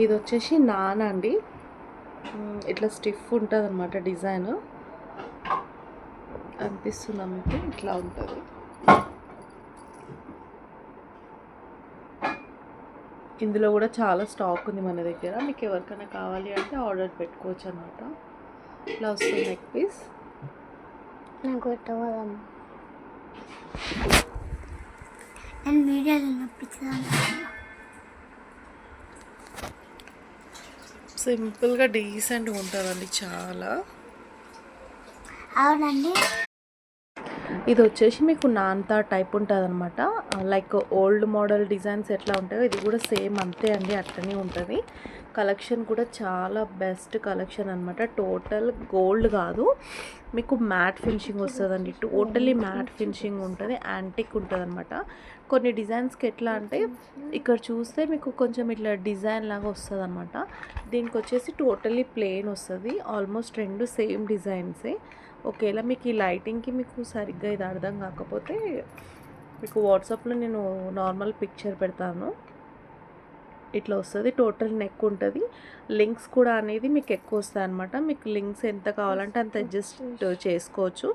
ఇది వచ్చేసి నాన్ అండి. ఇట్లా స్టిఫ్ ఉంటుంది అనమాట. డిజైన్ అనిపిస్తుందా మీకు? ఇట్లా ఉంటుంది. ఇందులో కూడా చాలా స్టాక్ ఉంది మన దగ్గర. మీకు ఎవరికైనా కావాలి అంటే ఆర్డర్ పెట్టుకోవచ్చు అనమాట. ఇట్లా వస్తుంది నెక్ పీస్. నాకు నేను వీడియోలో సింపుల్గా డీసెంట్గా ఉంటుందండి చాలా. అవునండి. ఇది వచ్చేసి మీకు నాన్తా టైప్ ఉంటుంది అనమాట. లైక్ ఓల్డ్ మోడల్ డిజైన్స్ ఎట్లా ఉంటాయో ఇది కూడా సేమ్ అంతే అండి, అట్లనే ఉంటుంది. కలెక్షన్ కూడా చాలా బెస్ట్ కలెక్షన్ అనమాట. టోటల్ గోల్డ్ కాదు, మీకు మ్యాట్ ఫినిషింగ్ వస్తుందండి. టోటలీ మ్యాట్ ఫినిషింగ్ ఉంటుంది, యాంటిక్ ఉంటుంది అనమాట. కొన్ని డిజైన్స్కి ఎట్లా అంటే ఇక్కడ చూస్తే మీకు కొంచెం ఇట్లా డిజైన్ లాగా వస్తుంది అనమాట. దీనికి వచ్చేసి టోటలీ ప్లెయిన్ వస్తుంది. ఆల్మోస్ట్ రెండు సేమ్ డిజైన్సే. ఒకవేళ మీకు ఈ లైటింగ్కి మీకు సరిగ్గా ఇది అర్థం కాకపోతే మీకు వాట్సాప్లో నేను నార్మల్ పిక్చర్ పెడతాను. ఇట్లా వస్తుంది. టోటల్ నెక్ ఉంటుంది. లింక్స్ కూడా అనేది మీకు ఎక్కువ వస్తాయి అనమాట. మీకు లింక్స్ ఎంత కావాలంటే అంత అడ్జస్ట్ చేసుకోవచ్చు.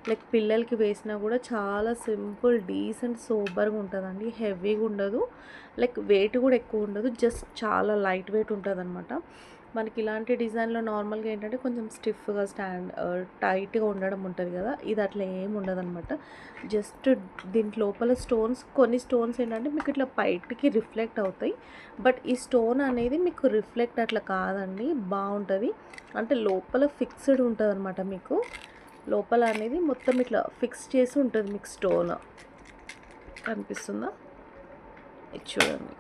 లైక్ పిల్లలకి వేసినా కూడా చాలా సింపుల్ డీసెంట్ సూపర్గా ఉంటుందండి. హెవీగా ఉండదు, లైక్ వెయిట్ కూడా ఎక్కువ ఉండదు. జస్ట్ చాలా లైట్ వెయిట్ ఉంటుంది అనమాట. మనకి ఇలాంటి డిజైన్లో నార్మల్గా ఏంటంటే కొంచెం స్టిఫ్గా టైట్గా ఉండడం ఉంటుంది కదా. ఇది అట్లా ఏమి ఉండదు అనమాట. జస్ట్ దీంట్ లోపల స్టోన్స్, కొన్ని స్టోన్స్ ఏంటంటే మీకు ఇట్లా బయటికి రిఫ్లెక్ట్ అవుతాయి. బట్ ఈ స్టోన్ అనేది మీకు రిఫ్లెక్ట్ అట్లా కాదండి, బాగుంటుంది. అంటే లోపల ఫిక్స్డ్ ఉంటుంది అనమాట. మీకు లోపల అనేది మొత్తం ఇట్లా ఫిక్స్ చేసి ఉంటుంది మీకు. స్టోన్ కనిపిస్తుందా? ఇది చూడండి.